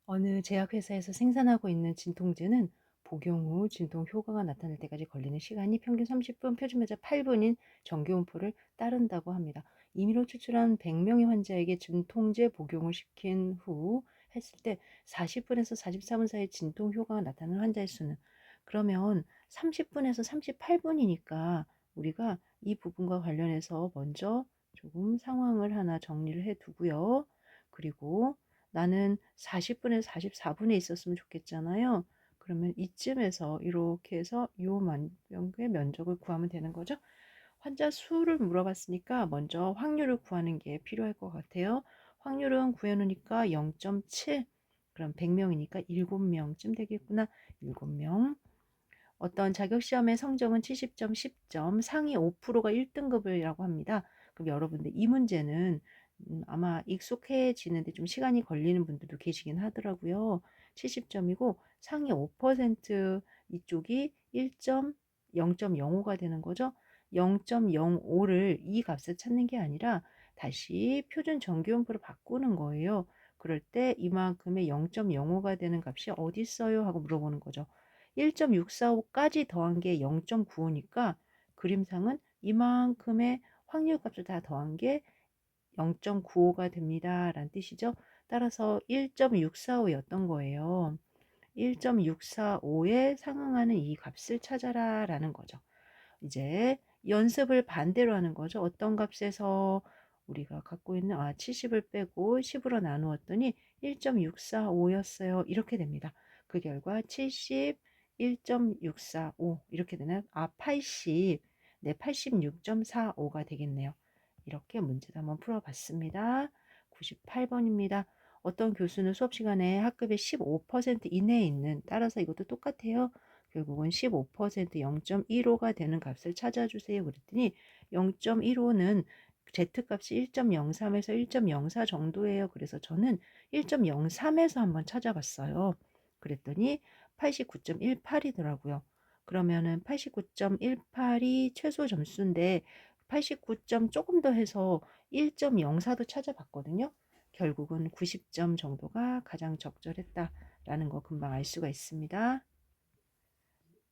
어느 제약회사에서 생산하고 있는 진통제는 복용 후 진통 효과가 나타날 때까지 걸리는 시간이 평균 30분, 표준면제 8분인 정교온포를 따른다고 합니다. 임의로 추출한 100명의 환자에게 진통제 복용을 시킨 후 했을 때 40분에서 44분 사이 진통 효과가 나타나는 환자의 수는, 그러면 30분에서 38분이니까 우리가 이 부분과 관련해서 먼저 조금 상황을 하나 정리를 해 두고요. 그리고 나는 40분에서 44분에 있었으면 좋겠잖아요. 그러면 이쯤에서 이렇게 해서 요 만병의 면적을 구하면 되는 거죠. 환자 수를 물어봤으니까 먼저 확률을 구하는 게 필요할 것 같아요. 확률은 구해놓으니까 0.7, 그럼 100명이니까 7명쯤 되겠구나. 7명. 어떤 자격시험의 성적은 70점, 10점, 상위 5%가 1등급이라고 합니다. 그럼 여러분들 이 문제는 아마 익숙해지는데 좀 시간이 걸리는 분들도 계시긴 하더라고요. 70점이고 상위 5% 이쪽이 1점, 0.05가 되는 거죠. 0.05를 이 값을 찾는 게 아니라 다시 표준 정규분포로 바꾸는 거예요. 그럴 때 이만큼의 0.05가 되는 값이 어디 있어요? 하고 물어보는 거죠. 1.645까지 더한 게 0.95니까 그림상은 이만큼의 확률값을 다 더한 게 0.95가 됩니다. 라는 뜻이죠. 따라서 1.645였던 거예요. 1.645에 상응하는 이 값을 찾아라 라는 거죠. 이제 연습을 반대로 하는 거죠. 어떤 값에서 우리가 갖고 있는 70을 빼고 10으로 나누었더니 1.645였어요. 이렇게 됩니다. 그 결과 70, 1.645 이렇게 되나요? 80, 네, 86.45가 되겠네요. 이렇게 문제도 한번 풀어봤습니다. 98번입니다. 어떤 교수는 수업 시간에 학급의 15% 이내에 있는, 따라서 이것도 똑같아요. 결국은 15% 0.15가 되는 값을 찾아주세요. 그랬더니 0.15는 Z값이 1.03에서 1.04 정도예요. 그래서 저는 1.03에서 한번 찾아봤어요. 그랬더니 89.18이더라고요. 그러면은 89.18이 최소 점수인데 89점 조금 더 해서 1.04도 찾아봤거든요. 결국은 90점 정도가 가장 적절했다라는 거 금방 알 수가 있습니다.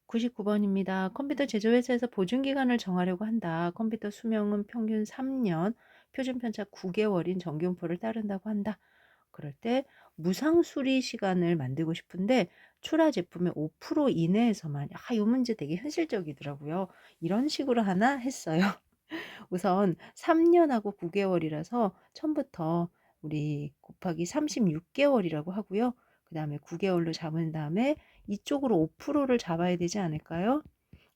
99번입니다. 컴퓨터 제조회사에서 보증기간을 정하려고 한다. 컴퓨터 수명은 평균 3년, 표준 편차 9개월인 정규분포를 따른다고 한다. 그럴 때 무상 수리 시간을 만들고 싶은데 출하 제품의 5% 이내에서만, 이 문제 되게 현실적이더라고요. 이런 식으로 하나 했어요. 우선 3년하고 9개월이라서 처음부터 우리 곱하기 36개월이라고 하고요. 그 다음에 9개월로 잡은 다음에 이쪽으로 5%를 잡아야 되지 않을까요?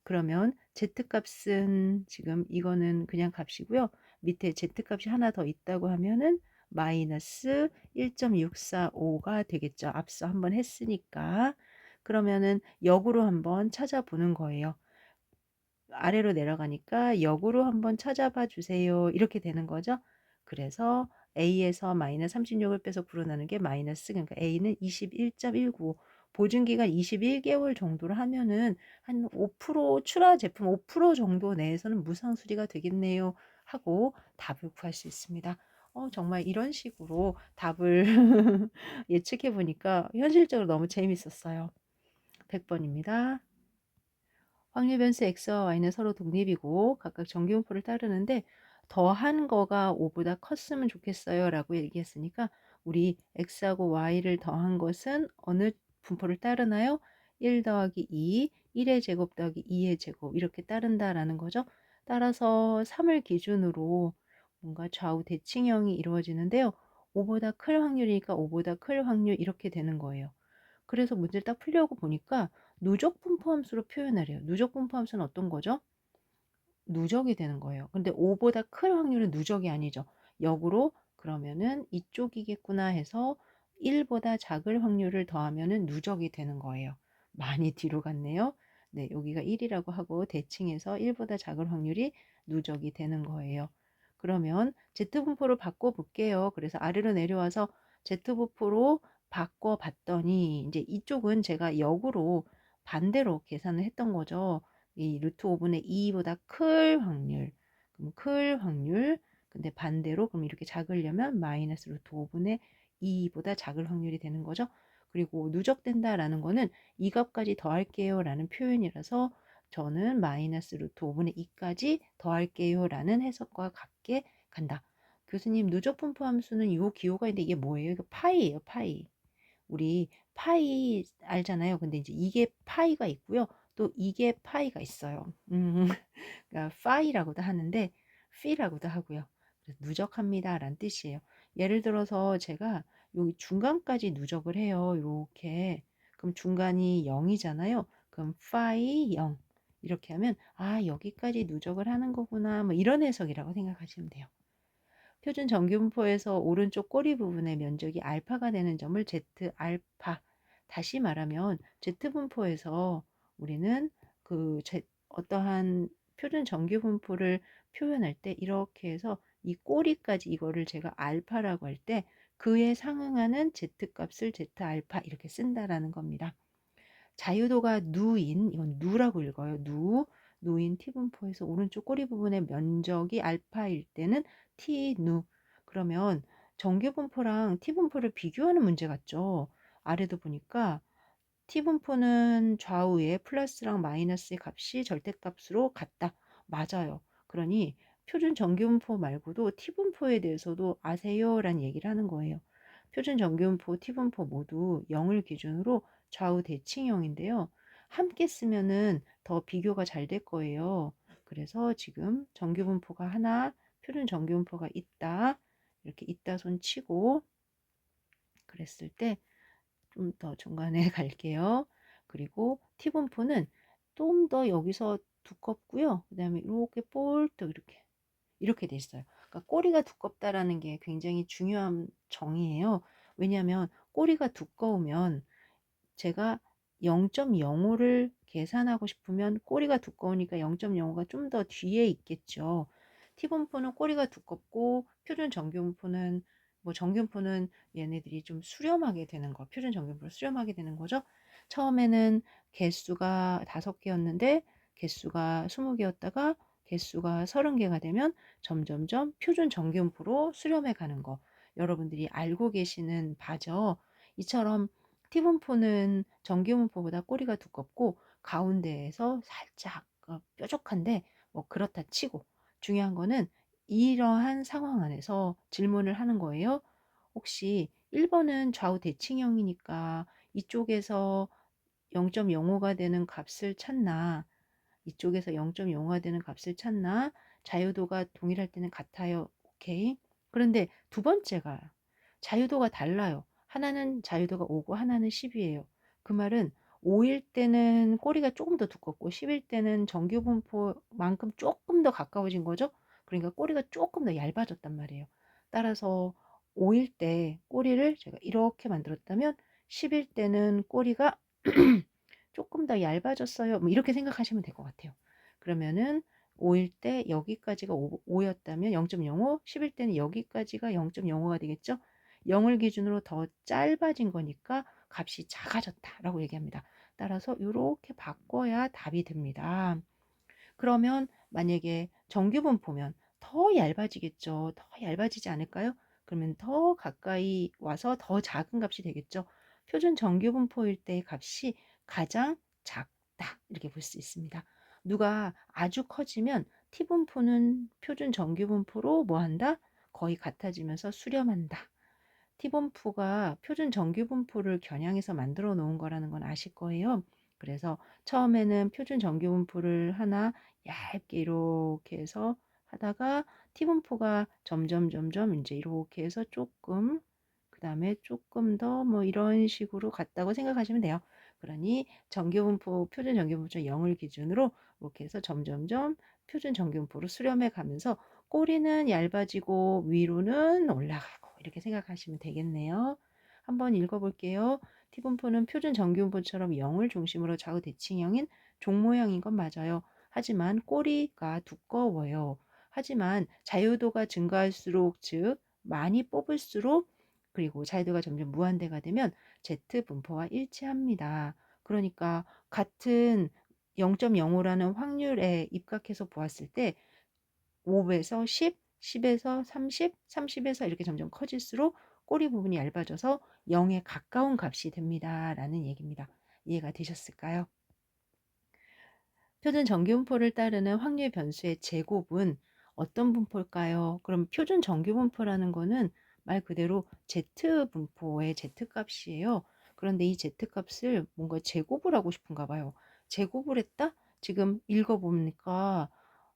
그러면 Z값은 지금 이거는 그냥 값이고요. 밑에 Z값이 하나 더 있다고 하면은 마이너스 1.645가 되겠죠. 앞서 한번 했으니까. 그러면은 역으로 한번 찾아보는 거예요. 아래로 내려가니까 역으로 한번 찾아봐 주세요. 이렇게 되는 거죠. 그래서 A에서 마이너스 36을 빼서 불어나는 게 마이너스, 그러니까 A는 21.19, 보증기간 21개월 정도로 하면은 한 5% 출하 제품 5% 정도 내에서는 무상 수리가 되겠네요 하고 답을 구할 수 있습니다. 정말 이런 식으로 답을 예측해 보니까 현실적으로 너무 재밌었어요. 100번입니다. 확률 변수 x와 y는 서로 독립이고 각각 정규분포를 따르는데 더한 거가 5보다 컸으면 좋겠어요 라고 얘기했으니까 우리 x하고 y를 더한 것은 어느 분포를 따르나요? 1 더하기 2, 1의 제곱 더하기 2의 제곱 이렇게 따른다라는 거죠. 따라서 3을 기준으로 뭔가 좌우 대칭형이 이루어지는데요. 5보다 클 확률이니까 5보다 클 확률 이렇게 되는 거예요. 그래서 문제를 딱 풀려고 보니까 누적 분포 함수로 표현하래요. 누적 분포 함수는 어떤 거죠? 누적이 되는 거예요. 근데 5보다 클 확률은 누적이 아니죠. 역으로 그러면은 이쪽이겠구나 해서 1보다 작을 확률을 더하면은 누적이 되는 거예요. 많이 뒤로 갔네요. 네, 여기가 1이라고 하고 대칭해서 1보다 작을 확률이 누적이 되는 거예요. 그러면 Z분포를 바꿔볼게요. 그래서 아래로 내려와서 Z분포로 바꿔봤더니 이제 이쪽은 제가 역으로 반대로 계산을 했던 거죠. 이 루트 5분의 2보다 클 확률. 그럼 클 확률. 근데 반대로 그럼 이렇게 작으려면 마이너스 루트 5분의 2보다 작을 확률이 되는 거죠. 그리고 누적된다라는 거는 이 값까지 더할게요 라는 표현이라서 저는 마이너스 루트 5분의 2까지 더할게요 라는 해석과 같게 간다. 교수님, 누적 분포 함수는 요 기호가 있는데 이게 뭐예요? 이거 파이예요, 파이. 우리 파이 알잖아요. 근데 이제 이게 파이가 있고요. 또 이게 파이가 있어요. 그러니까 파이라고도 하는데 피라고도 하고요. 그래서 누적합니다라는 뜻이에요. 예를 들어서 제가 여기 중간까지 누적을 해요. 이렇게. 그럼 중간이 0이잖아요. 그럼 파이 0 이렇게 하면 아, 여기까지 누적을 하는 거구나. 뭐 이런 해석이라고 생각하시면 돼요. 표준 정규분포에서 오른쪽 꼬리 부분의 면적이 알파가 되는 점을 Z 알파. 다시 말하면 Z분포에서 우리는 어떠한 표준 정규분포를 표현할 때 이렇게 해서 이 꼬리까지 이거를 제가 알파라고 할 때 그에 상응하는 Z값을 Z 알파 이렇게 쓴다라는 겁니다. 자유도가 누인, 이건 누라고 읽어요. 누인 T분포에서 오른쪽 꼬리 부분의 면적이 알파일 때는 T누. 그러면 정규분포랑 T분포를 비교하는 문제 같죠. 아래도 보니까 T분포는 좌우에 플러스랑 마이너스의 값이 절대값으로 같다. 맞아요. 그러니 표준 정규분포 말고도 T분포에 대해서도 아세요? 라는 얘기를 하는 거예요. 표준 정규분포, T분포 모두 0을 기준으로 좌우 대칭형인데요. 함께 쓰면은 더 비교가 잘 될 거예요. 그래서 지금 정규분포가 하나, 표준 정규분포가 있다. 이렇게 있다 손 치고 그랬을 때 좀 더 중간에 갈게요. 그리고 T분포는 좀 더 여기서 두껍고요. 그 다음에 이렇게 볼록 이렇게 돼 있어요. 그러니까 꼬리가 두껍다라는 게 굉장히 중요한 정의예요. 왜냐하면 꼬리가 두꺼우면 제가 0.05를 계산하고 싶으면 꼬리가 두꺼우니까 0.05가 좀 더 뒤에 있겠죠. T분포는 꼬리가 두껍고 표준 정규분포는 정규분포는 얘네들이 좀 수렴하게 되는 거. 표준 정규분포를 수렴하게 되는 거죠. 처음에는 개수가 5개였는데 개수가 20개였다가 개수가 30개가 되면 점점점 표준 정규분포로 수렴해 가는 거. 여러분들이 알고 계시는 바죠. 이처럼 T분포는 정규분포보다 꼬리가 두껍고 가운데에서 살짝 뾰족한데 뭐 그렇다 치고 중요한 거는 이러한 상황 안에서 질문을 하는 거예요. 혹시 1번은 좌우 대칭형이니까 이쪽에서 0.05가 되는 값을 찾나? 이쪽에서 0.05가 되는 값을 찾나? 자유도가 동일할 때는 같아요. 오케이. 그런데 두 번째가 자유도가 달라요. 하나는 자유도가 5고 하나는 10이에요. 그 말은 5일 때는 꼬리가 조금 더 두껍고 10일 때는 정규분포만큼 조금 더 가까워진 거죠. 그러니까 꼬리가 조금 더 얇아졌단 말이에요. 따라서 5일 때 꼬리를 제가 이렇게 만들었다면 10일 때는 꼬리가 조금 더 얇아졌어요. 뭐 이렇게 생각하시면 될 것 같아요. 그러면은 5일 때 여기까지가 5였다면 0.05, 10일 때는 여기까지가 0.05가 되겠죠. 0을 기준으로 더 짧아진 거니까 값이 작아졌다라고 얘기합니다. 따라서 이렇게 바꿔야 답이 됩니다. 그러면 만약에 정규분포면 더 얇아지겠죠. 더 얇아지지 않을까요? 그러면 더 가까이 와서 더 작은 값이 되겠죠. 표준 정규분포일 때의 값이 가장 작다. 이렇게 볼 수 있습니다. 누가 아주 커지면 T분포는 표준 정규분포로 뭐한다? 거의 같아지면서 수렴한다. T분포가 표준 정규분포를 겨냥해서 만들어 놓은 거라는 건 아실 거예요. 그래서 처음에는 표준 정규분포를 하나 얇게 이렇게 해서 하다가 T분포가 점점 이제 이렇게 해서 조금 그 다음에 조금 더 뭐 이런 식으로 갔다고 생각하시면 돼요. 그러니 정규분포, 표준 정규분포 0을 기준으로 이렇게 해서 점점점 표준 정규분포로 수렴해 가면서 꼬리는 얇아지고 위로는 올라가고 이렇게 생각하시면 되겠네요. 한번 읽어볼게요. T분포는 표준 정규분포처럼 0을 중심으로 좌우 대칭형인 종 모양인 건 맞아요. 하지만 꼬리가 두꺼워요. 하지만 자유도가 증가할수록 즉 많이 뽑을수록 그리고 자유도가 점점 무한대가 되면 Z분포와 일치합니다. 그러니까 같은 0.05라는 확률에 입각해서 보았을 때 5에서 10, 10에서 30, 30에서 이렇게 점점 커질수록 꼬리 부분이 얇아져서 0에 가까운 값이 됩니다. 라는 얘기입니다. 이해가 되셨을까요? 표준 정규 분포를 따르는 확률 변수의 제곱은 어떤 분포일까요? 그럼 표준 정규 분포라는 거는 말 그대로 Z 분포의 Z값이에요. 그런데 이 Z값을 뭔가 제곱을 하고 싶은가 봐요. 제곱을 했다? 지금 읽어보니까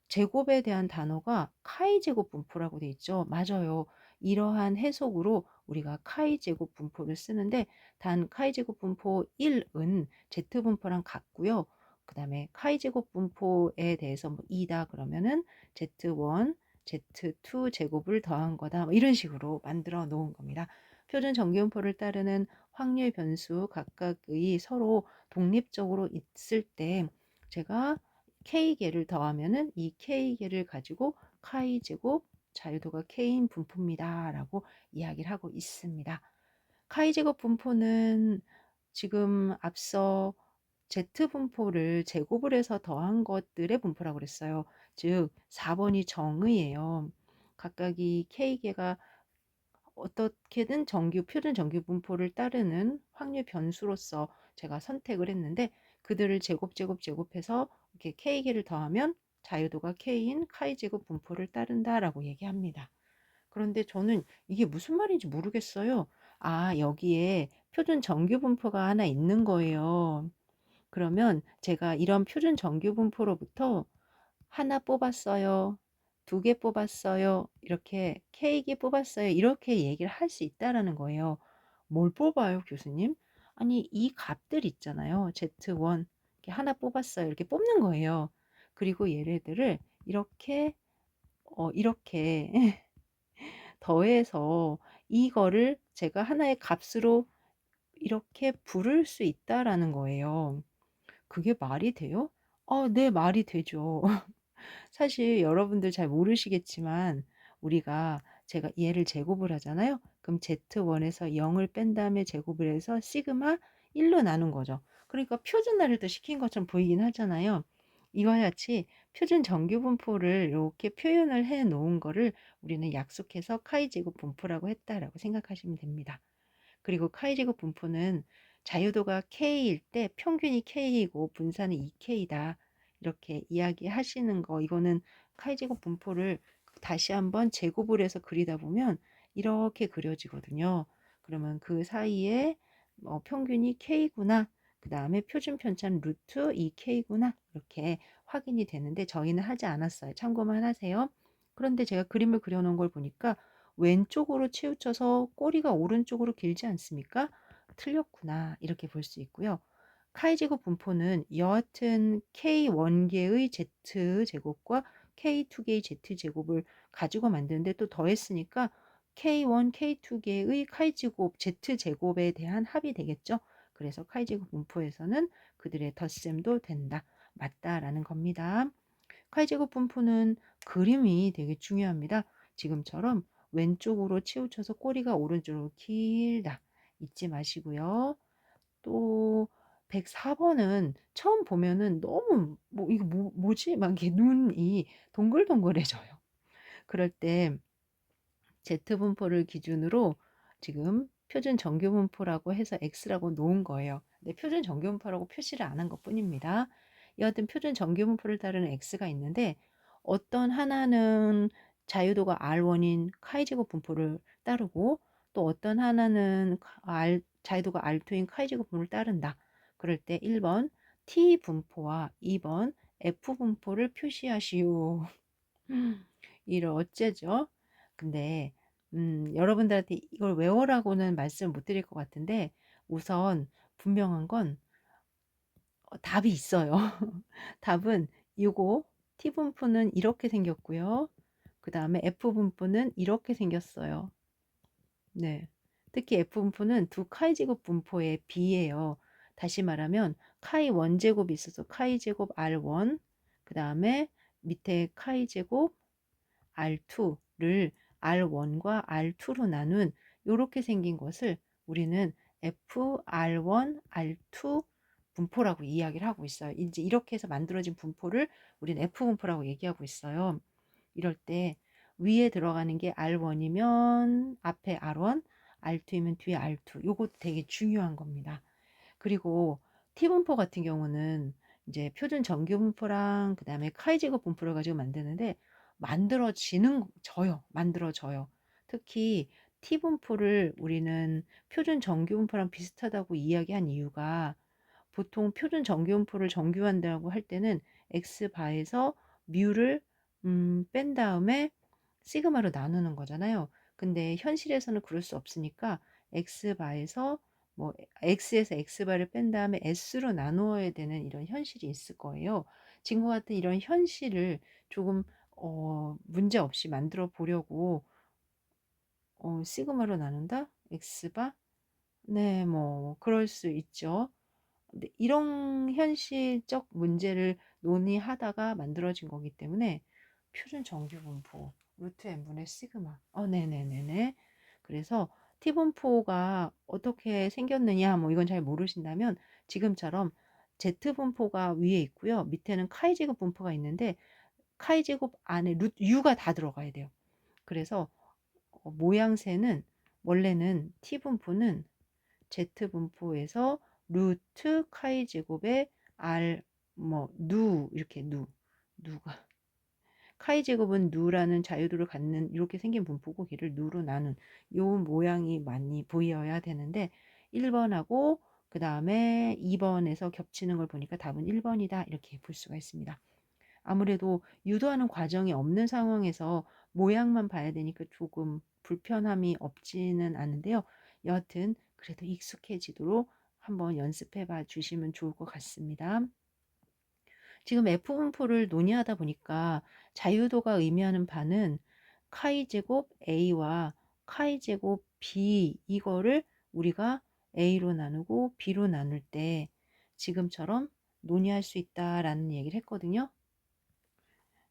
제곱에 대한 단어가 카이 제곱 분포라고 돼 있죠. 맞아요. 이러한 해석으로 우리가 카이 제곱 분포를 쓰는데 단 카이 제곱 분포 1은 Z 분포랑 같고요. 그 다음에 카이 제곱 분포에 대해서 뭐 2다 그러면은 Z1, Z2 제곱을 더한 거다. 뭐 이런 식으로 만들어 놓은 겁니다. 표준 정규 분포를 따르는 확률 변수 각각의 서로 독립적으로 있을 때 제가 K개를 더하면은 이 K개를 가지고 카이 제곱 자유도가 K인 분포입니다. 라고 이야기를 하고 있습니다. 카이 제곱 분포는 지금 앞서 Z분포를 제곱을 해서 더한 것들의 분포라고 그랬어요. 즉 4번이 정의예요. 각각이 K개가 어떻게든 표준 정규 분포를 따르는 확률 변수로서 제가 선택을 했는데 그들을 제곱해서 이렇게 K개를 더하면 자유도가 K인 카이 제곱 분포를 따른다라고 얘기합니다. 그런데 저는 이게 무슨 말인지 모르겠어요. 아, 여기에 표준 정규 분포가 하나 있는 거예요. 그러면 제가 이런 표준 정규 분포로부터 하나 뽑았어요. 2개 뽑았어요. 이렇게 K개 뽑았어요. 이렇게 얘기를 할 수 있다라는 거예요. 뭘 뽑아요, 교수님? 아니, 이 값들 있잖아요. Z1 이렇게 하나 뽑았어요. 이렇게 뽑는 거예요. 그리고 얘네들을 이렇게 더해서 이거를 제가 하나의 값으로 이렇게 부를 수 있다라는 거예요. 그게 말이 돼요? 네, 말이 되죠. 사실 여러분들 잘 모르시겠지만 우리가 제가 얘를 제곱을 하잖아요. 그럼 Z1에서 0을 뺀 다음에 제곱을 해서 시그마 1로 나눈 거죠. 그러니까 표준화를 또 시킨 것처럼 보이긴 하잖아요. 이와 같이 표준 정규 분포를 이렇게 표현을 해 놓은 거를 우리는 약속해서 카이 제곱 분포라고 했다라고 생각하시면 됩니다. 그리고 카이 제곱 분포는 자유도가 K일 때 평균이 K이고 분산은 2K다. 이렇게 이야기하시는 거 이거는 카이 제곱 분포를 다시 한번 제곱을 해서 그리다 보면 이렇게 그려지거든요. 그러면 그 사이에 평균이 K구나. 그 다음에 표준 편차는 루트 2K구나. 이렇게 확인이 되는데 저희는 하지 않았어요. 참고만 하세요. 그런데 제가 그림을 그려놓은 걸 보니까 왼쪽으로 치우쳐서 꼬리가 오른쪽으로 길지 않습니까? 틀렸구나. 이렇게 볼 수 있고요. 카이제곱 분포는 여하튼 K1개의 Z제곱과 K2개의 Z제곱을 가지고 만드는데 또 더했으니까 K1, K2개의 카이제곱 Z제곱에 대한 합이 되겠죠. 그래서 카이제곱 분포에서는 그들의 덧셈도 된다. 맞다라는 겁니다. 카이제곱 분포는 그림이 되게 중요합니다. 지금처럼 왼쪽으로 치우쳐서 꼬리가 오른쪽으로 길다. 잊지 마시고요. 또 104번은 처음 보면은 너무 이거 뭐지? 막 이렇게 눈이 동글동글해져요. 그럴 때 Z분포를 기준으로 지금 표준 정규 분포라고 해서 X라고 놓은 거예요. 근데 표준 정규 분포라고 표시를 안 한 것뿐입니다. 여하튼 표준 정규 분포를 따르는 X가 있는데 어떤 하나는 자유도가 R1인 카이제곱 분포를 따르고 또 어떤 하나는 자유도가 R2인 카이제곱 분포를 따른다. 그럴 때 1번 T 분포와 2번 F 분포를 표시하시오. 이를 어째죠? 근데 여러분들한테 이걸 외워라고는 말씀 못 드릴 것 같은데 우선 분명한 건 답이 있어요. 답은 이거 T분포는 이렇게 생겼고요. 그 다음에 F분포는 이렇게 생겼어요. 네. 특히 F분포는 두 카이제곱 분포의 비예요. 다시 말하면 카이 원제곱이 있어서 카이제곱 R1 그 다음에 밑에 카이제곱 R2를 R1과 R2로 나눈 이렇게 생긴 것을 우리는 FR1, R2 분포라고 이야기를 하고 있어요. 이제 이렇게 해서 만들어진 분포를 우리는 F분포라고 얘기하고 있어요. 이럴 때 위에 들어가는 게 R1이면 앞에 R1, R2이면 뒤에 R2. 요것도 되게 중요한 겁니다. 그리고 T분포 같은 경우는 이제 표준 정규 분포랑 그다음에 카이제곱 분포를 가지고 만드는데 만들어져요. 특히 T분포를 우리는 표준 정규 분포랑 비슷하다고 이야기한 이유가 보통 표준 정규분포를 정규한다고 할 때는 x바에서 뮤를 뺀 다음에 시그마로 나누는 거잖아요. 근데 현실에서는 그럴 수 없으니까 x바에서 뭐 x에서 x바를 뺀 다음에 s로 나누어야 되는 이런 현실이 있을 거예요. 지금과 같은 이런 현실을 조금 문제 없이 만들어 보려고 시그마로 나눈다? x바? 네, 뭐 그럴 수 있죠. 근데 이런 현실적 문제를 논의하다가 만들어진 거기 때문에 표준 정규 분포 루트 n분의 시그마. 네네네네. 그래서 T분포가 어떻게 생겼느냐 뭐 이건 잘 모르신다면 지금처럼 Z분포가 위에 있고요. 밑에는 카이제곱 분포가 있는데 카이제곱 안에 U가 다 들어가야 돼요. 그래서 모양새는 원래는 T분포는 Z분포에서 루트 카이 제곱에 R 누 이렇게 누가 카이 제곱은 누라는 자유도를 갖는 이렇게 생긴 분포고 걔를 누로 나눈 요 모양이 많이 보여야 되는데 1번하고 그 다음에 2번에서 겹치는 걸 보니까 답은 1번이다 이렇게 볼 수가 있습니다. 아무래도 유도하는 과정이 없는 상황에서 모양만 봐야 되니까 조금 불편함이 없지는 않은데요. 여하튼 그래도 익숙해지도록 한번 연습해 봐 주시면 좋을 것 같습니다. 지금 F분포를 논의하다 보니까 자유도가 의미하는 바는 카이 제곱 A와 카이 제곱 B 이거를 우리가 A로 나누고 B로 나눌 때 지금처럼 논의할 수 있다라는 얘기를 했거든요.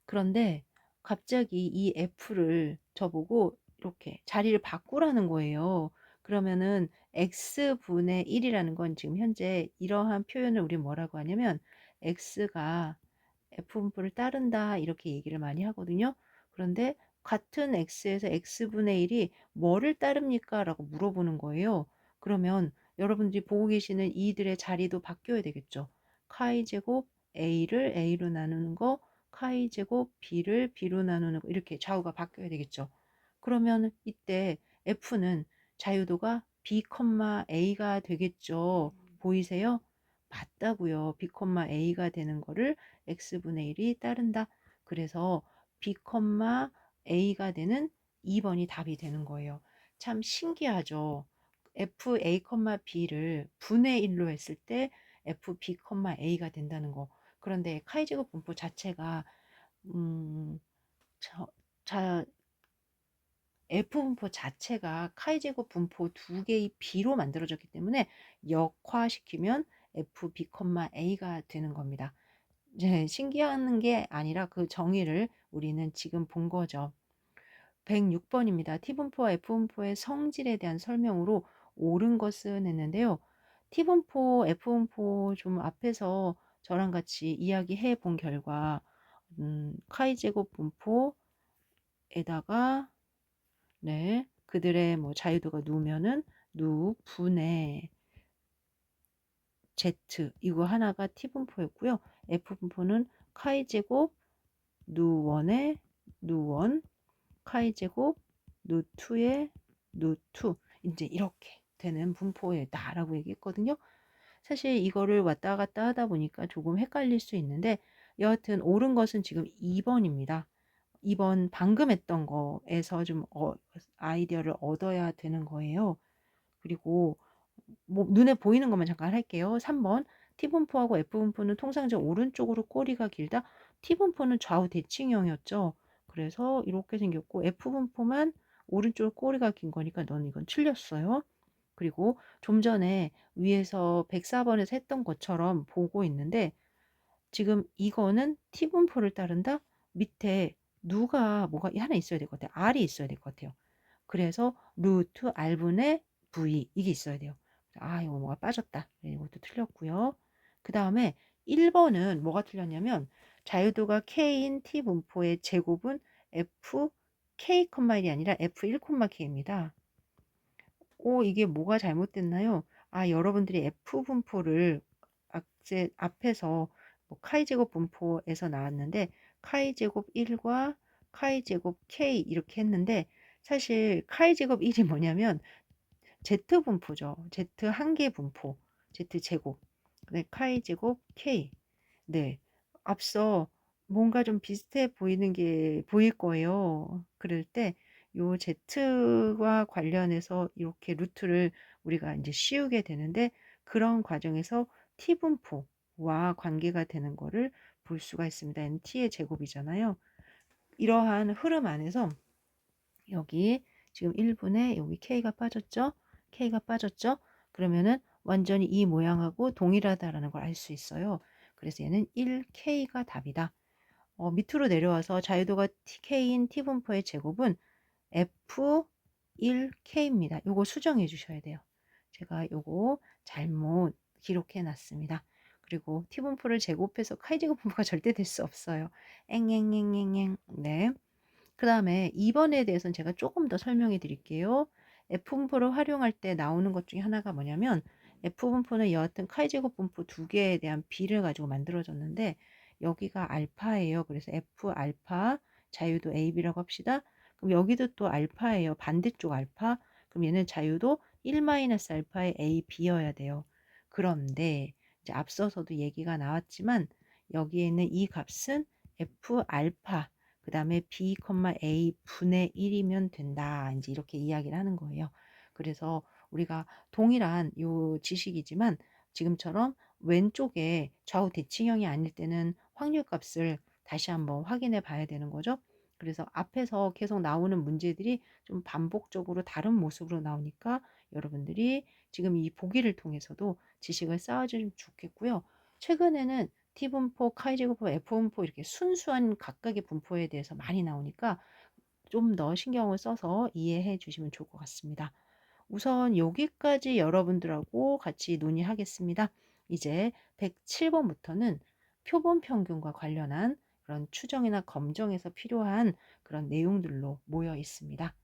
그런데 갑자기 이 F를 저보고 이렇게 자리를 바꾸라는 거예요. 그러면은 x분의 1이라는 건 지금 현재 이러한 표현을 우리 뭐라고 하냐면 x가 F분포를 따른다 이렇게 얘기를 많이 하거든요. 그런데 같은 x에서 x분의 1이 뭐를 따릅니까? 라고 물어보는 거예요. 그러면 여러분들이 보고 계시는 이들의 자리도 바뀌어야 되겠죠. 카이 제곱 a를 a로 나누는 거 카이 제곱 b를 b로 나누는 거 이렇게 좌우가 바뀌어야 되겠죠. 그러면 이때 f는 자유도가 b, a가 되겠죠. 보이세요? 맞다고요. b, a가 되는 거를 x분의 1이 따른다. 그래서 b, a가 되는 2번이 답이 되는 거예요. 참 신기하죠. fa, b를 분의 1로 했을 때 fb, a가 된다는 거. 그런데 카이제곱 분포 자체가 저, 자, F분포 자체가 카이제곱 분포 두 개의 B로 만들어졌기 때문에 역화시키면 FB, A가 되는 겁니다. 이제 신기한 게 아니라 그 정의를 우리는 지금 본 거죠. 106번입니다. T분포와 F분포의 성질에 대한 설명으로 옳은 것은 했는데요. T분포, F분포 좀 앞에서 저랑 같이 이야기해 본 결과 카이제곱 분포에다가 네, 그들의 뭐 자유도가 누면은 누 분의 Z 이거 하나가 T분포였고요. F분포는 카이 제곱 누1의 누1 카이 제곱 누2의 누2 이제 이렇게 되는 분포다라고 얘기했거든요. 사실 이거를 왔다 갔다 하다 보니까 조금 헷갈릴 수 있는데 여하튼 옳은 것은 지금 2번입니다. 2번 방금 했던 거에서 좀 아이디어를 얻어야 되는 거예요. 그리고 뭐 눈에 보이는 것만 잠깐 할게요. 3번 T분포하고 F분포는 통상적 오른쪽으로 꼬리가 길다. T분포는 좌우 대칭형이었죠. 그래서 이렇게 생겼고 F분포만 오른쪽으로 꼬리가 긴 거니까 넌 이건 틀렸어요. 그리고 좀 전에 위에서 104번에서 했던 것처럼 보고 있는데 지금 이거는 T분포를 따른다? 밑에 누가 뭐가 하나 있어야 될 것 같아요. R이 있어야 될 것 같아요. 그래서 루트 R분의 V 이게 있어야 돼요. 이거 뭐가 빠졌다. 네, 이것도 틀렸고요. 그 다음에 1번은 뭐가 틀렸냐면 자유도가 K인 T 분포의 제곱은 F K, 1이 아니라 F1, K입니다. 이게 뭐가 잘못됐나요? 여러분들이 F 분포를 앞에서 뭐 카이 제곱 분포에서 나왔는데 카이 제곱 1과 카이 제곱 K 이렇게 했는데 사실 카이 제곱 1이 뭐냐면 Z 분포죠. Z 한 개 분포. Z 제곱. 네, 카이 제곱 K. 네. 앞서 뭔가 좀 비슷해 보이는 게 보일 거예요. 그럴 때 요 Z와 관련해서 이렇게 루트를 우리가 이제 씌우게 되는데 그런 과정에서 T 분포와 관계가 되는 거를 볼 수가 있습니다. N T의 제곱이잖아요. 이러한 흐름 안에서 여기 지금 1분에 여기 K가 빠졌죠? K가 빠졌죠? 그러면은 완전히 이 모양하고 동일하다라는 걸 알 수 있어요. 그래서 얘는 1K가 답이다. 밑으로 내려와서 자유도가 K인 T분포의 제곱은 F1K입니다. 요거 수정해 주셔야 돼요. 제가 요거 잘못 기록해 놨습니다. 그리고 T분포를 제곱해서 카이 제곱분포가 절대 될 수 없어요. 앵앵앵앵앵. 네. 그 다음에 2번에 대해서는 제가 조금 더 설명해 드릴게요. F분포를 활용할 때 나오는 것 중에 하나가 뭐냐면 F분포는 여하튼 카이 제곱 분포 두 개에 대한 비를 가지고 만들어졌는데 여기가 알파예요. 그래서 F 알파 자유도 AB라고 합시다. 그럼 여기도 또 알파예요. 반대쪽 알파. 그럼 얘는 자유도 1-알파의 AB여야 돼요. 그런데 이제 앞서서도 얘기가 나왔지만 여기에 있는 이 값은 F 알파 그 다음에 B, A 분의 1이면 된다. 이제 이렇게 이야기를 하는 거예요. 그래서 우리가 동일한 요 지식이지만 지금처럼 왼쪽에 좌우 대칭형이 아닐 때는 확률값을 다시 한번 확인해 봐야 되는 거죠. 그래서 앞에서 계속 나오는 문제들이 좀 반복적으로 다른 모습으로 나오니까 여러분들이 지금 이 보기를 통해서도 지식을 쌓아주면 좋겠고요. 최근에는 T분포, 카이제곱포, F분포 이렇게 순수한 각각의 분포에 대해서 많이 나오니까 좀 더 신경을 써서 이해해 주시면 좋을 것 같습니다. 우선 여기까지 여러분들하고 같이 논의하겠습니다. 이제 107번부터는 표본 평균과 관련한 그런 추정이나 검정에서 필요한 그런 내용들로 모여 있습니다.